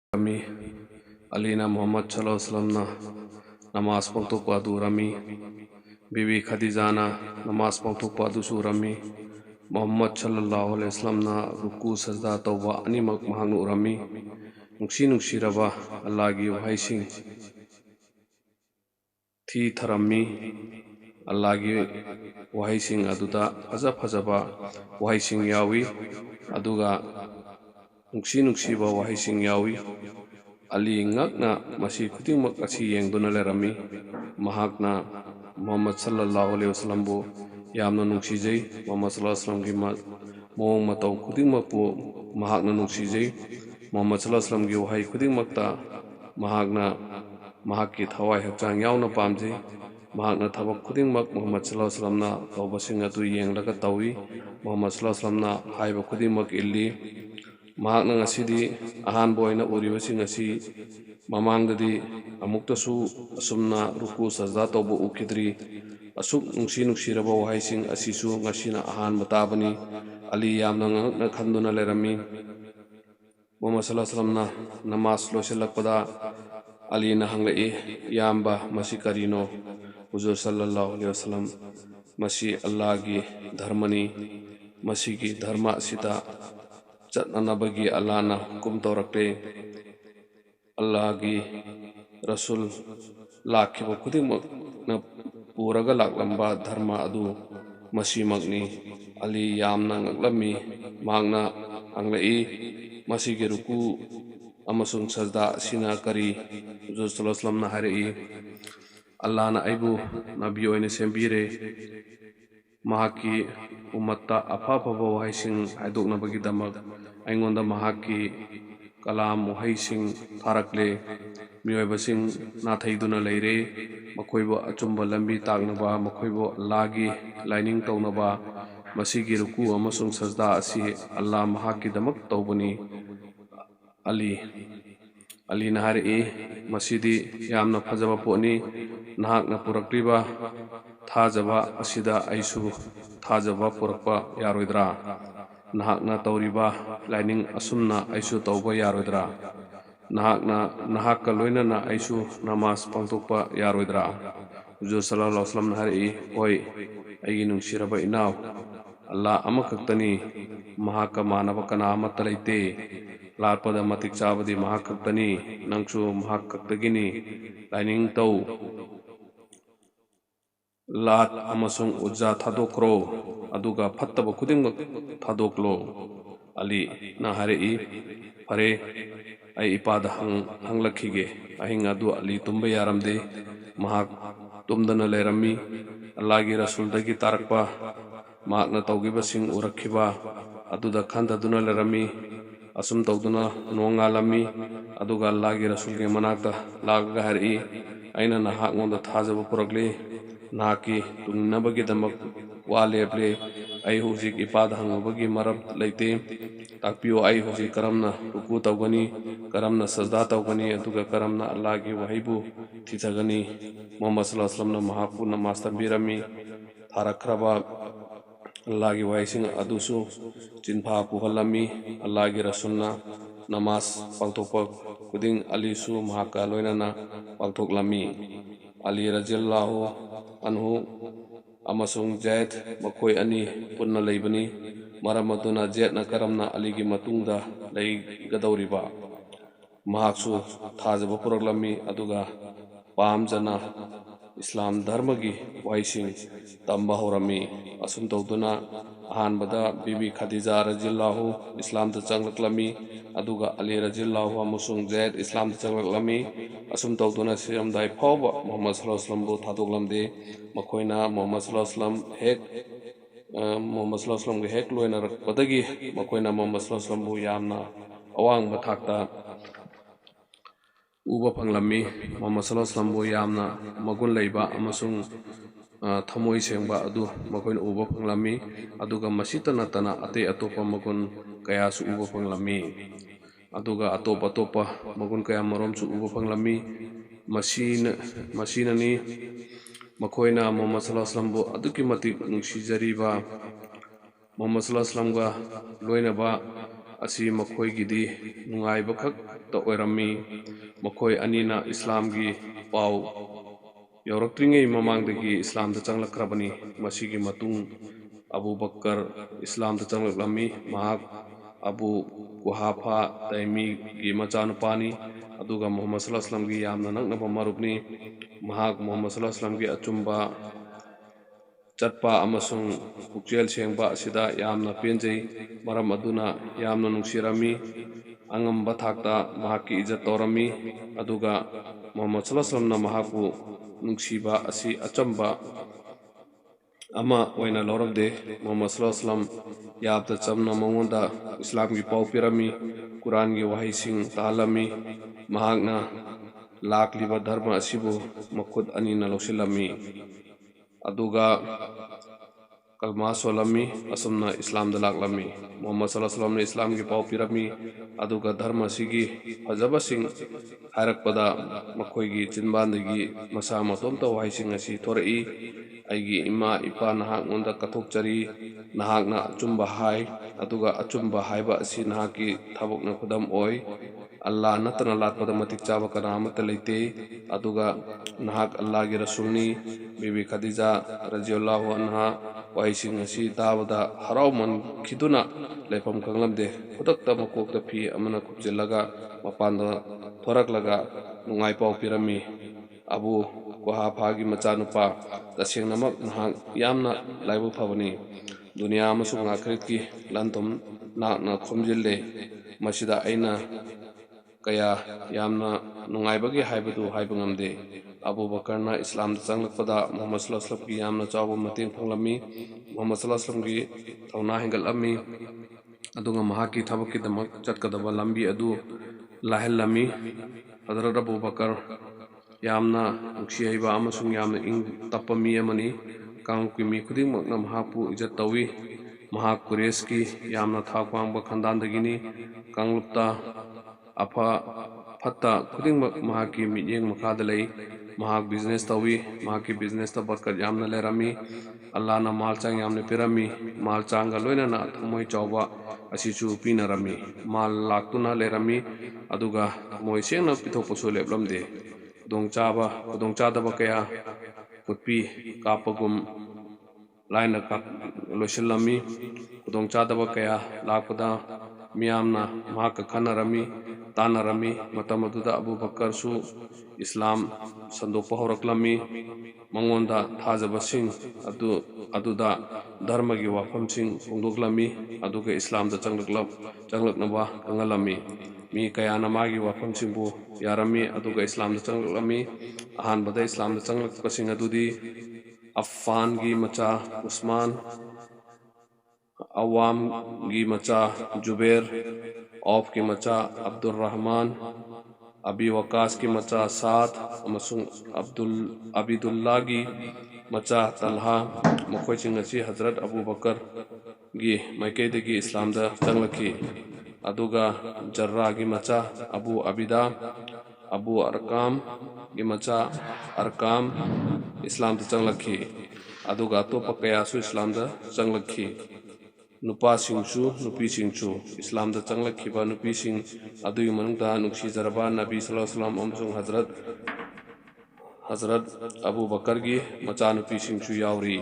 Rami Alina Muhammad Sallallahu Alaihi Wasallam namaz pangtuk padu Rami Bibi Khadijana namaz pangtuk padu su Rami Muhammad Sallallahu Alaihi Wasallam na ruku sajda tawba animak mahang Rami nungsi raba Allah gi wahai sing thi tharami Allah gi wahai sing aduda fajaba wahai sing yawi aduga nungsi ba wahai sing yawi Ali ngakna masih khudingmak asi yengduna lerami mahakna Muhammad Sallallahu Alaihi Wasallam bu yamna nungsijai Muhammad Sallallahu Alaihi Wasallam gi mawang matau khudingmak bu mahakna nungsijai Muhammad Sallallahu Alaihi Wasallam gi wahai khudingmakta mahakna mahakki thawai hakchang yauna pamjai mahakna thabak khudingmak Muhammad Sallallahu Alaihi Wasallam na tawbasing atu yenglaga tawi Muhammad Sallallahu Alaihi Wasallam na haiba khudingmak illi mahakna ngasidi ahan boyna uribasing ngasi mamangdadi amuktasu asumna ruku sajda tawba ukidri asuk nungsi raba wahai sing asisu ngasina ahan matabani Ali yamna ngakna khanduna lerami Muhammad Sallallahu Alaihi Wasallam na namaz losilakpada Ali na hanglai yamba masi karino Huzur Sallallahu Alaihi Wasallam masi Allah gi dharmani masi gi dharma sita Chatnanabagi Allah na hukum taurakte Allah gi Rasul lakhiba khudingmak na puraga laklamba dharma adu masimagni Ali yamna ngaklami magna anglai masigi ruku amasung sajda sina kari Huzur Sallallahu Alaihi Wasallam na hari Allah na aibu nabi oine sembire mahaki umatta aphapha wahai sing haidoknabagi damak aingonda mahaki kalam wahai sing tharakle miyoibasing nathaiduna leire makoibo achumba lambi tagnaba makoibo Allahgi lining tawnaba masigi ruku amasung sajda asi Allah mahaki damak tawbani Ali nahari masidi yamna phajaba poni nahakna purakriba thajaba asida aisu thajaba purakpa yaroidra nahakna tawriba lining asumna aisu tawba yaroidra nahakka loinana aisu namaz pangtokpa yaroidra Huzur Sallallahu Alaihi Wasallam hari hoi aigi nungsiraba inaw Allah amakaktani mahakka manaba kana amatta leite larpada matik chabadi mahakaktani nangsu mahakaktagini lining taw lat amasung ujja thadokro aduga phattaba khudingmak thadoklo Ali na hari pare ai ipada hanglakhige ahinga adu Ali tumba yaramde mahak tumdana lerami Allah gi Rasul dagi tarakpa mahakna tawgiba sing urakhiba aduda khandaduna lerami asum tawduna nongalami aduga Allah gi Rasul ge manakta lagga hari aina nahak ngonda thajaba purakle naki tungnabagi damak waleble ai hujik ipad hangabagi marab leite takpio ai hujik karamna ruku tawgani karamna sajda tawgani aduga karamna Allah gi wahibu thithagani Muhammad Sallallahu Alaihi Wasallam na mahapu namaz tambirami tharakraba Allah gi wahising adusu jinpha puhalami Allah gi Rasulna namaz pangtokpa kuding Ali su mahaka loinana pangtoklami Ali radhiyallahu anhu amasung Zaid makoi ani punna leibani maramaduna Zaid na karamna Ali gi matungda lei gadauriba mahaksu thajaba puraklami aduga pamjana Islam dharma gi wahising tamba horami asum tawduna ahanbada Bibi Khadija radhiyallahu Islam ta changlaklami aduga Ali radhiyallahu amasung Zaid Islam ta changlaklami asum tawduna siramdai phawba Muhammad Sallallahu Alaihi Wasallam bu thadoklamde makoina Muhammad Sallallahu Alaihi Wasallam Muhammad Sallallahu Alaihi Wasallam ge hek loina rakpadagi makoina Muhammad Sallallahu Alaihi Wasallam bu yamna awang mathakta uba panglami Muhammad Sallallahu Alaihi Wasallam bu yamna magun leiba amasung thamoi sengba adu makoina uba panglami aduga masita natana ate atopa magun kaya su uba panglami aduga atopa magun kaya marom su uba panglami masina ni makoina Muhammad Sallallahu Alaihi Wasallam bu aduki matik nungsijariba Muhammad Sallallahu Alaihi Wasallam ga loinaba ꯑꯁꯤ ꯃꯈꯣꯏꯒꯤꯗꯤ ꯅꯨꯡꯉꯥꯏꯕ ꯈꯛꯇ ꯑꯣꯏꯔꯝꯃꯤ ꯃꯈꯣꯏ ꯑꯅꯤꯅ ꯏꯁꯂꯥꯝꯒꯤ ꯄꯥꯎ ꯌꯧꯔꯛꯇ꯭ꯔꯤꯉꯩ ꯃꯃꯥꯡꯗꯒꯤ ꯏꯁꯂꯥꯝꯗ ꯆꯪꯂꯛꯈ꯭ꯔꯕꯅꯤ ꯃꯁꯤꯒꯤ ꯃꯇꯨꯡ ꯑꯕꯨ ꯕꯀꯔ ꯏꯁꯂꯥꯝꯗ ꯆꯪꯂꯛꯂꯝꯃꯤ ꯃꯍꯥꯛ ꯑꯕꯨ ꯀꯨꯍꯥꯐꯥ ꯇꯩꯃꯤꯒꯤ ꯃꯆꯥꯅꯨꯄꯥꯅꯤ ꯑꯗꯨꯒ ꯃꯨꯍꯝꯃꯗ ꯁꯜꯂꯜꯂꯥꯍꯨ ꯑꯂꯩꯍꯤ ꯋꯁꯜꯂꯝꯒꯤ ꯌꯥꯝꯅ ꯅꯛꯅꯕ ꯃꯔꯨꯞꯅꯤ ꯃꯍꯥꯛ ꯃꯨꯍꯝꯃꯗ ꯁꯜꯂꯜꯂꯥꯍꯨ ꯑꯂꯩꯍꯤ ꯋꯁꯜꯂꯝꯒꯤ ꯑꯆꯨꯝꯕ ꯆꯠꯄ ꯑꯃꯁꯨꯡ ꯄꯨꯛꯆꯦꯜ ꯁꯦꯡꯕ ꯑꯁꯤꯗ ꯌꯥꯝꯅ ꯄꯦꯟꯖꯩ ꯃꯔꯝ ꯑꯗꯨꯅ ꯌꯥꯝꯅ ꯅꯨꯡꯁꯤꯔꯝꯃꯤ ꯑꯉꯝꯕ ꯊꯥꯛꯇ ꯃꯍꯥꯛꯀꯤ ꯏꯖꯠ ꯇꯧꯔꯝꯃꯤ ꯑꯗꯨꯒ ꯃꯨꯍꯝꯃꯗ ꯁꯜꯂꯜꯂꯥꯍꯨ ꯑꯂꯩꯍꯤ ꯋꯁꯜꯂꯝꯅ ꯃꯍꯥꯛꯄꯨ ꯅꯨꯡꯁꯤꯕ ꯑꯁꯤ ꯑꯆꯝꯕ ꯑꯃ ꯑꯣꯏꯅ ꯂꯧꯔꯝꯗꯦ ꯃꯨꯍꯝꯃꯗ ꯁꯜꯂꯜꯂꯥꯍꯨ ꯑꯂꯩꯍꯤ ꯋꯁꯜꯂꯝ ꯌꯥꯝꯅ ꯆꯝꯅ ꯃꯉꯣꯟꯗ ꯏꯁꯂꯥꯝꯒꯤ ꯄꯥꯎ ꯄꯤꯔꯝꯃꯤ ꯀꯨꯔꯥꯟꯒꯤ ꯋꯥꯍꯩꯁꯤꯡ ꯇꯥꯍꯜꯂꯝꯃꯤ ꯃꯍꯥꯛꯅ ꯂꯥꯛꯂꯤꯕ ꯙꯔꯃ ꯑꯁꯤꯕꯨ ꯃꯈꯨꯠ ꯑꯅꯤꯅ ꯂꯧꯁꯤꯜꯂꯝꯃꯤ ꯑꯗꯨꯒ ꯀꯜꯃꯥ ꯁꯣꯜꯂꯝꯃꯤ ꯑꯁꯨꯝꯅ ꯏꯁꯂꯥꯝꯗ ꯂꯥꯛꯂꯝꯃꯤ ꯃꯨꯍꯝꯃꯗ ꯁꯜꯂꯜꯂꯥꯍꯨ ꯑꯂꯩꯍꯤ ꯋꯁꯜꯂꯝꯅ ꯏꯁꯂꯥꯝꯒꯤ ꯄꯥꯎ ꯄꯤꯔꯝꯃꯤ ꯑꯗꯨꯒ ꯙꯔꯃ ꯑꯁꯤꯒꯤ ꯐꯖꯕꯁꯤꯡ ꯍꯥꯏꯔꯛꯄꯗ ꯃꯈꯣꯏꯒꯤ ꯆꯤꯟꯕꯥꯟꯗꯒꯤ ꯃꯁꯥ ꯃꯇꯣꯝꯇ ꯋꯥꯍꯩꯁꯤꯡ ꯑꯁꯤ ꯊꯣꯔꯛꯏ ꯑꯩꯒꯤ ꯏꯃꯥ ꯏꯄꯥ ꯅꯍꯥꯛꯉꯣꯟꯗ ꯀꯠꯊꯣꯛꯆꯔꯤ ꯅꯍꯥꯛꯅ ꯑꯆꯨꯝꯕ ꯍꯥꯏ ꯑꯗꯨꯒ ꯑꯆꯨꯝꯕ ꯍꯥꯏꯕ ꯑꯁꯤ ꯅꯍꯥꯛꯀꯤ ꯊꯕꯛꯅ ꯈꯨꯗꯝ ꯑꯣꯏ ꯑꯜꯂꯥꯍ ꯅꯠꯇꯅ ꯂꯥꯠꯄꯗ ꯃꯇꯤꯛ ꯆꯥꯕ ꯀꯅꯥ ꯑꯃꯠꯇ ꯂꯩꯇꯦ ꯑꯗꯨꯒ ꯅꯍꯥꯛ ꯑꯜꯂꯥꯍꯒꯤ ꯔꯁꯨꯜꯅꯤ ꯕꯤꯕꯤ ꯈꯗꯤꯖꯥ ꯔꯖꯤꯌꯜꯂꯥꯍꯨ ꯑꯟꯍꯥ ꯋꯥꯍꯩꯁꯤꯡ ꯑꯁꯤ ꯇꯥꯕꯗ ꯍꯔꯥꯎꯃꯟꯈꯤꯗꯨꯅ ꯂꯩꯐꯝ ꯈꯪꯂꯝꯗꯦ ꯈꯨꯗꯛꯇ ꯃꯀꯣꯛꯇ ꯐꯤ ꯑꯃꯅ ꯀꯨꯞꯁꯤꯜꯂꯒ ꯃꯄꯥꯟꯗ ꯊꯣꯔꯛꯂꯒ ꯅꯨꯡꯉꯥꯏ ꯄꯥꯎ ꯄꯤꯔꯝꯃꯤ ꯑꯕꯨ ꯀꯨꯍꯥꯐꯥꯒꯤ ꯃꯆꯥꯅꯨꯄꯥ ꯇꯁꯦꯡꯅꯃꯛ ꯅꯍꯥꯛ ꯌꯥꯝꯅ ꯂꯥꯏꯕꯛ ꯐꯕꯅꯤ ꯗꯨꯅꯤꯌꯥ ꯑꯃꯁꯨꯡ ꯑꯥꯈꯤꯔꯠꯀꯤ ꯂꯟ ꯊꯨꯝ ꯅꯍꯥꯛꯅ ꯈꯣꯝꯖꯤꯜꯂꯦ ꯃꯁꯤꯗ ꯑꯩꯅ ꯀꯌꯥ ꯌꯥꯝꯅ ꯅꯨꯡꯉꯥꯏꯕꯒꯦ ꯍꯥꯏꯕꯗꯨ ꯍꯥꯏꯕ ꯉꯝꯗꯦ ꯑꯕꯨ ꯕꯀꯔꯅ ꯏꯁꯂꯥꯝꯗ ꯆꯪꯂꯛꯄꯗ ꯃꯨꯍꯝꯃꯗ ꯁꯜꯂꯜꯂꯥꯍꯨ ꯑꯂꯩꯍꯤ ꯋꯁꯜꯂꯝꯒꯤ ꯌꯥꯝꯅ ꯆꯥꯎꯕ ꯃꯇꯦꯡ ꯐꯪꯂꯝꯃꯤ ꯃꯨꯍꯝꯃꯗ ꯁꯜꯂꯜꯂꯥꯍꯨ ꯑꯂꯩꯍꯤ ꯋꯁꯜꯂꯝꯒꯤ ꯊꯧꯅꯥ ꯍꯦꯟꯒꯠꯂꯝꯃꯤ ꯑꯗꯨꯒ ꯃꯍꯥꯛꯀꯤ ꯊꯕꯛꯀꯤꯗꯃꯛ ꯆꯠꯀꯗꯕ ꯂꯝꯕꯤ ꯑꯗꯨ ꯂꯥꯏꯍꯜꯂꯝꯃꯤ ꯍꯖꯔꯠ ꯑꯕꯨ ꯕꯀꯔ ꯌꯥꯝꯅ ꯅꯨꯡꯁꯤ ꯍꯩꯕ ꯑꯃꯁꯨꯡ ꯌꯥꯝꯅ ꯏꯪ ꯇꯞꯄ ꯃꯤ ꯑꯃꯅꯤ ꯀꯥꯡꯂꯨꯞꯀꯤ ꯃꯤ ꯈꯨꯗꯤꯡꯃꯛꯅ ꯃꯍꯥꯛꯄꯨ ꯏꯖꯠ ꯇꯧꯏ ꯃꯍꯥꯛ ꯀꯨꯔꯦꯁꯀꯤ ꯌꯥꯝꯅ ꯊꯥꯛ ꯋꯥꯡꯕ ꯈꯥꯟꯗꯥꯟꯗꯒꯤꯅꯤ ꯀꯥꯡꯂꯨꯞꯇ ꯑꯐ ꯐꯠꯇ ꯈꯨꯗꯤꯡꯃꯛ ꯃꯍꯥꯛꯀꯤ ꯃꯤꯠꯌꯦꯡ ꯃꯈꯥꯗ ꯂꯩ ꯃꯍꯥꯛ ꯕꯤꯖꯤꯅꯦꯁ ꯇꯧꯏ ꯃꯍꯥꯛꯀꯤ ꯕꯤꯖꯤꯅꯦꯁꯇ ꯕꯔꯀꯠ ꯌꯥꯝꯅ ꯂꯩꯔꯝꯃꯤ ꯑꯜꯂꯥꯍꯅ ꯃꯥꯜ ꯆꯥꯡ ꯌꯥꯝꯅ ꯄꯤꯔꯝꯃꯤ ꯃꯥꯜ ꯆꯥꯡꯒ ꯂꯣꯏꯅꯅ ꯊꯃꯣꯏ ꯆꯥꯎꯕ ꯑꯁꯤꯁꯨ ꯄꯤꯅꯔꯝꯃꯤ ꯃꯥꯜ ꯂꯥꯛꯇꯨꯅ ꯂꯩꯔꯝꯃꯤ ꯑꯗꯨꯒ ꯊꯃꯣꯏ ꯁꯦꯡꯅ ꯄꯤꯊꯣꯛꯄꯁꯨ ꯂꯦꯞꯂꯝꯗꯦ ꯈꯨꯗꯣꯡꯆꯥꯗꯕ ꯀꯌꯥ ꯈꯨꯠꯄꯤ ꯀꯥꯞꯄꯒꯨꯝ ꯂꯥꯏꯅ ꯂꯣꯏꯁꯤꯜꯂꯝꯃꯤ ꯈꯨꯗꯣꯡꯆꯥꯗꯕ ꯀꯌꯥ ꯂꯥꯛꯄꯗ ꯃꯤꯌꯥꯝꯅ ꯃꯍꯥꯛꯀ ꯈꯟꯅꯔꯝꯃꯤ ꯇꯥꯟꯅꯔꯝꯃꯤ ꯃꯇꯝ ꯑꯗꯨꯗ ꯑꯕꯨ ꯕꯀꯔꯁꯨ ꯏꯁꯂꯥꯝ ꯁꯟꯗꯣꯛꯄ ꯍꯧꯔꯛꯂꯝꯃꯤ ꯃꯉꯣꯟꯗ ꯊꯥꯖꯕꯁꯤꯡ ꯑꯗꯨꯗ ꯙꯔꯃꯒꯤ ꯋꯥꯐꯝꯁꯤꯡ ꯐꯣꯡꯗꯣꯛꯂꯝꯃꯤ ꯑꯗꯨꯒ ꯏꯁꯂꯥꯝꯗ ꯆꯪꯂꯛꯅꯕ ꯈꯪꯍꯜꯂꯝꯃꯤ ꯃꯤ ꯀꯌꯥꯅ ꯃꯥꯒꯤ ꯋꯥꯐꯝꯁꯤꯡꯕꯨ ꯌꯥꯔꯝꯃꯤ ꯑꯗꯨꯒ ꯏꯁꯂꯥꯝꯗ ꯆꯪꯂꯛꯂꯝꯃꯤ ꯑꯍꯥꯟꯕꯗ ꯏꯁꯂꯥꯝꯗ ꯆꯪꯂꯛꯄꯁꯤꯡ ꯑꯗꯨꯗꯤ ꯑꯐꯐꯥꯟꯒꯤ ꯃꯆꯥ ꯎꯁꯃꯥꯟ ꯑꯋꯥꯝꯒꯤ ꯃꯆꯥ ꯖꯨꯕꯦꯔ ꯑꯣꯐꯀꯤ ꯃꯆꯥ ꯑब्ꯗꯨꯔꯔahman ꯑꯕꯤ ꯋकाꯁꯀꯤ ꯃꯆꯥ ꯁꯥꯗ ꯑꯃꯁꯨꯡ ꯑꯕꯤदुल्लाहꯒꯤ ꯃꯆꯥ ꯇꯜꯍꯥ ꯃꯈꯣꯏꯁꯤꯡ ꯑꯁꯤ ꯍꯖꯔꯠ ꯑꯕꯨ ꯕꯀꯔꯒꯤ ꯃꯥꯏꯀꯩꯗꯒꯤ ꯏꯁꯂꯥꯝꯗ ꯆꯪꯂꯛꯈꯤ ꯑꯗꯨꯒ ꯖꯔꯔꯥꯒꯤ ꯃꯆꯥ ꯑꯕꯨ ꯑꯕꯤꯗꯥ ꯑꯕꯨ ꯑꯔꯀꯥꯝꯒꯤ ꯃꯆꯥ ꯑꯔꯀꯥꯝ ꯏꯁꯂꯥꯝꯗ ꯆꯪꯂꯛꯈꯤ ꯑꯗꯨꯒ ꯑꯇꯣꯞꯄ ꯀꯌꯥꯁꯨ ꯏꯁꯂꯥꯝꯗ ꯆꯪꯂꯛꯈꯤ ꯅꯨꯄꯥꯁꯤꯡꯁꯨ ꯅꯨꯄꯤꯁꯤꯡꯁꯨ ꯏꯁꯂꯥꯝꯗ ꯆꯪꯂꯛꯈꯤꯕ ꯅꯨꯄꯤꯁꯤꯡ ꯑꯗꯨꯒꯤ ꯃꯅꯨꯡꯗ ꯅꯨꯡꯁꯤꯖꯔꯕ ꯅꯕꯤ ꯁꯜꯂꯜꯂꯥꯍꯨ ꯑꯂꯩꯍꯤ ꯋꯁꯜꯂꯝ ꯑꯃꯁꯨꯡ ꯍꯖꯔꯠ ꯑꯕꯨ ꯕꯀꯔꯒꯤ ꯃꯆꯥꯅꯨꯄꯤꯁꯤꯡꯁꯨ ꯌꯥꯎꯔꯤ